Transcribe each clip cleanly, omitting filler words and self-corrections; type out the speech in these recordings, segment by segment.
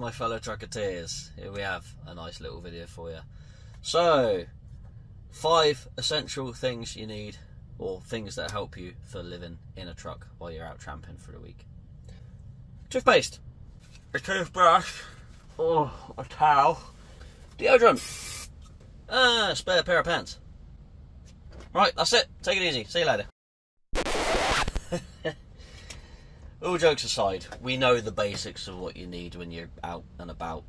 my fellow trucketeers, here we have a nice little video for you. So, 5 essential things you need, or things that help you for living in a truck while you're out tramping for the week. Toothpaste, a toothbrush, or a towel, deodorant, a spare pair of pants. Right, that's it. Take it easy. See you later. All jokes aside, we know the basics of what you need when you're out and about,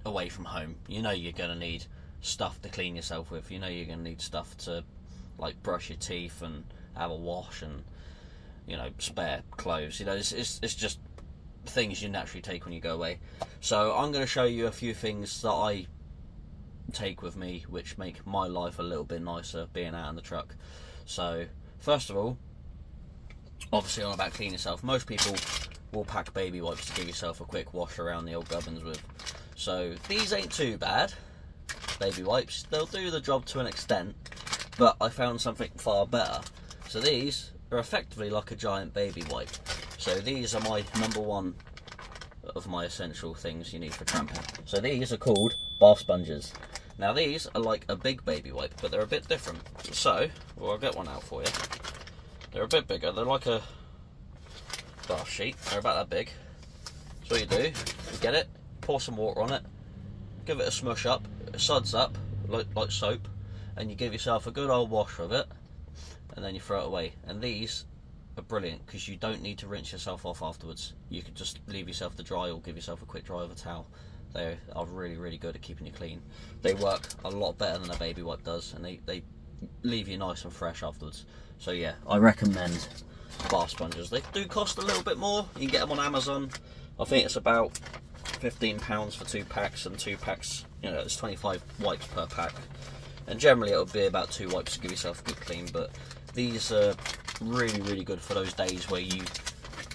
away from home. You know you're going to need stuff to clean yourself with. You know you're going to need stuff to, like, brush your teeth and have a wash and, you know, spare clothes. You know, it's just things you naturally take when you go away. So I'm going to show you a few things that I take with me which make my life a little bit nicer being out in the truck. So, first of all, obviously on about cleaning yourself, most people will pack baby wipes to give yourself a quick wash around the old gubbins with. So these ain't too bad, baby wipes. They'll do the job to an extent, but I found something far better. So these are effectively like a giant baby wipe. So these are my #1 of my essential things you need for tramping. So these are called bath sponges. Now these are like a big baby wipe, but they're a bit different. So, well, I'll get one out for you. They're a bit bigger. They're like a bath sheet. They're about that big. So what you do, you get it, pour some water on it, give it a smush up, it suds up like soap, and you give yourself a good old wash of it, and then you throw it away. And these are brilliant because you don't need to rinse yourself off afterwards. You can just leave yourself to dry or give yourself a quick dry with a towel. They are really, really good at keeping you clean. They work a lot better than a baby wipe does, and they leave you nice and fresh afterwards. So yeah, I recommend bath sponges. They do cost a little bit more. You can get them on Amazon. I think it's about £15 for 2 packs, and 2 packs, you know, it's 25 wipes per pack. And generally it'll be about 2 wipes to give yourself a good clean, but these are really, really good for those days where you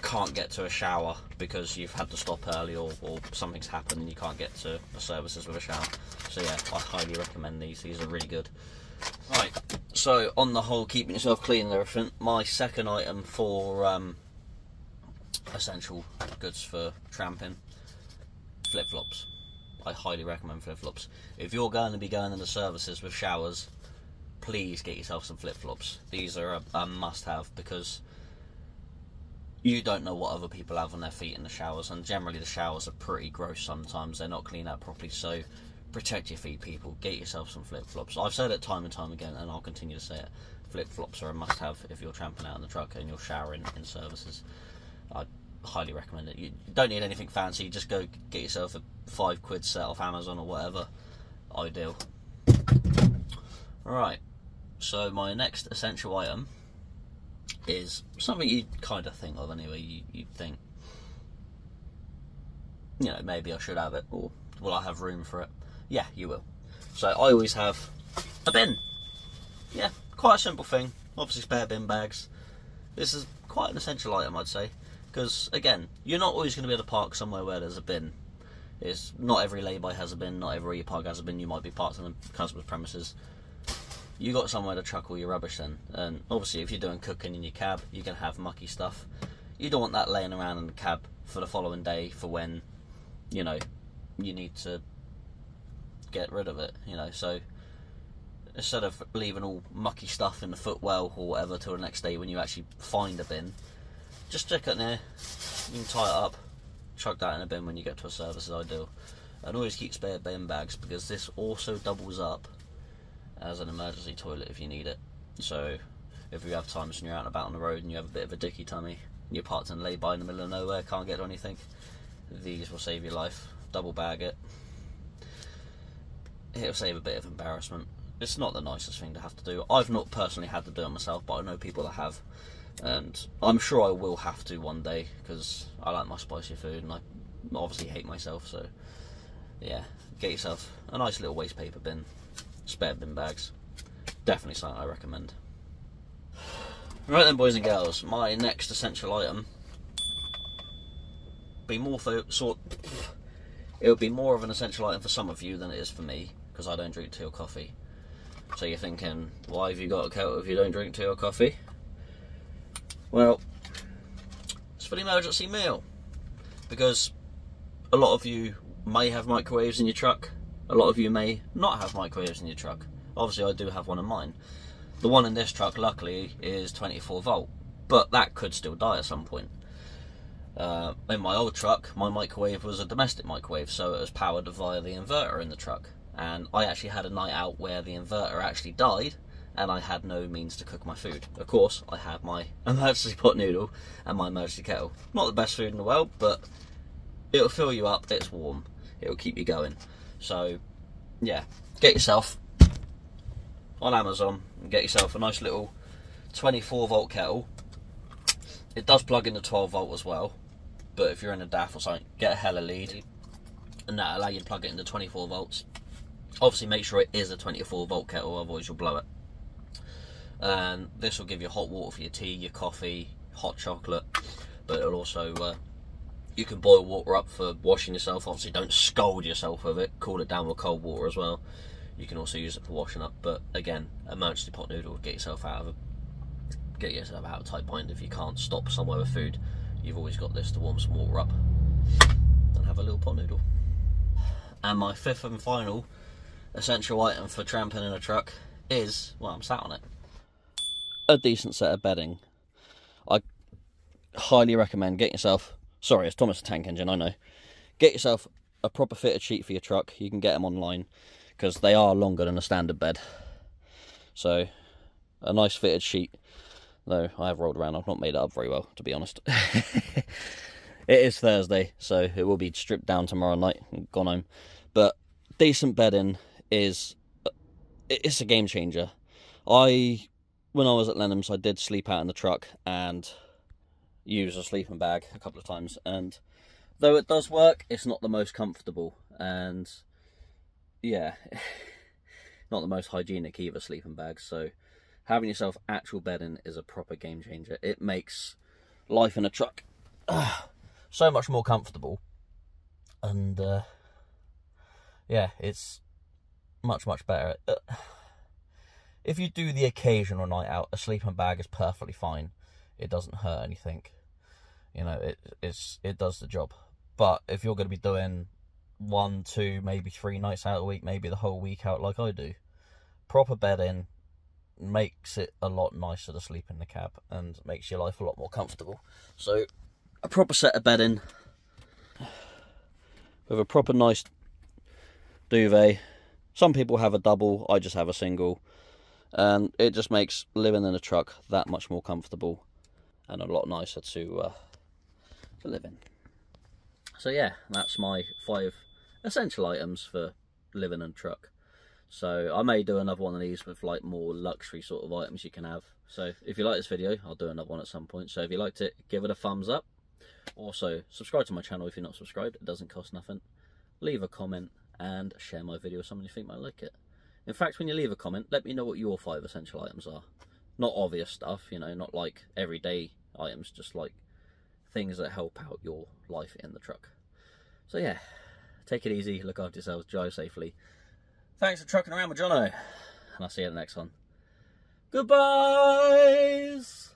can't get to a shower because you've had to stop early or something's happened and you can't get to the services with a shower. So yeah, I highly recommend these. These are really good. Right, so on the whole, keeping yourself clean and everything, my second item for essential goods for tramping, flip-flops. I highly recommend flip-flops. If you're going to be going in the services with showers, please get yourself some flip-flops. These are a must-have because you don't know what other people have on their feet in the showers, and generally the showers are pretty gross sometimes. They're not cleaned out properly, so protect your feet, people. Get yourself some flip-flops. I've said it time and time again, and I'll continue to say it. Flip-flops are a must-have if you're tramping out in the truck and you're showering in services. I highly recommend it. You don't need anything fancy. Just go get yourself a £5 set off Amazon or whatever. Ideal. Alright, so my next essential item is something you kind of think of anyway. You'd think, you know, maybe I should have it, or will I have room for it? Yeah, you will. So I always have a bin. Yeah, quite a simple thing. Obviously spare bin bags. This is quite an essential item, I'd say, because again, you're not always going to be able to park somewhere where there's a bin. It's not every lay-by has a bin, not every you park has a bin. You might be parked on the customer's premises. You got somewhere to chuck all your rubbish then, and obviously if you're doing cooking in your cab, you can have mucky stuff. You don't want that laying around in the cab for the following day for when, you know, you need to get rid of it, you know. So instead of leaving all mucky stuff in the footwell or whatever till the next day when you actually find a bin, just stick it in there. You can tie it up, chuck that in a bin when you get to a service is ideal. And always keep spare bin bags because this also doubles up as an emergency toilet if you need it. So if you have times when you're out and about on the road and you have a bit of a dicky tummy, you're parked in lay-by in the middle of nowhere, can't get to anything, these will save your life. Double bag it. It'll save a bit of embarrassment. It's not the nicest thing to have to do. I've not personally had to do it myself, but I know people that have, and I'm sure I will have to one day because I like my spicy food and I obviously hate myself. So yeah, get yourself a nice little waste paper bin, spare bin bags. Definitely something I recommend. Right then, boys and girls, my next essential item it'll be more of an essential item for some of you than it is for me, because I don't drink tea or coffee. So you're thinking, why have you got a kettle if you don't drink tea or coffee? Well, it's for the emergency meal. Because a lot of you may have microwaves in your truck. A lot of you may not have microwaves in your truck. Obviously, I do have one in mine. The one in this truck, luckily, is 24 volt, but that could still die at some point. In my old truck, my microwave was a domestic microwave, so it was powered via the inverter in the truck. And I actually had a night out where the inverter actually died, and I had no means to cook my food. Of course, I had my emergency pot noodle and my emergency kettle. Not the best food in the world, but it'll fill you up, it's warm, it'll keep you going. So, yeah, get yourself on Amazon and get yourself a nice little 24 volt kettle. It does plug into 12 volt as well, but if you're in a DAF or something, get a hella lead, and that'll allow you to plug it into 24 volts. Obviously, make sure it is a 24 volt kettle, otherwise you'll blow it. And this will give you hot water for your tea, your coffee, hot chocolate, but it'll also, you can boil water up for washing yourself. Obviously, don't scald yourself with it, cool it down with cold water as well. You can also use it for washing up, but again, emergency pot noodle, get yourself out of a tight bind. If you can't stop somewhere with food, you've always got this to warm some water up and have a little pot noodle. And my fifth and final essential item for tramping in a truck is, well, I'm sat on it, a decent set of bedding. I highly recommend getting yourself, sorry, it's Thomas the Tank Engine, I know, get yourself a proper fitted sheet for your truck. You can get them online because they are longer than a standard bed. So a nice fitted sheet, though I have rolled around, I've not made it up very well, to be honest. It is Thursday, so it will be stripped down tomorrow night and gone home. But decent bedding it's a game changer. When I was at Lenham's, I did sleep out in the truck and use a sleeping bag a couple of times, and though it does work, it's not the most comfortable, and yeah, not the most hygienic either, sleeping bags. So having yourself actual bedding is a proper game changer. It makes life in a truck so much more comfortable, and yeah, it's much better. If you do the occasional night out, a sleeping bag is perfectly fine. It doesn't hurt anything. You know, it does the job. But if you're going to be doing 1, 2, maybe 3 nights out a week, maybe the whole week out like I do, proper bedding makes it a lot nicer to sleep in the cab and makes your life a lot more comfortable. So a proper set of bedding with a proper nice duvet. Some people have a double, I just have a single, and it just makes living in a truck that much more comfortable and a lot nicer to live in. So yeah, that's my 5 essential items for living in a truck. So I may do another one of these with like more luxury sort of items you can have. So if you like this video, I'll do another one at some point. So if you liked it, give it a thumbs up. Also, subscribe to my channel if you're not subscribed. It doesn't cost nothing. Leave a comment and share my video with someone you think might like it. In fact, when you leave a comment, let me know what your 5 essential items are. Not obvious stuff, you know, not like everyday items, just like things that help out your life in the truck. So yeah, take it easy, look after yourselves, drive safely. Thanks for trucking around with Jono, and I'll see you in the next one. Goodbyes!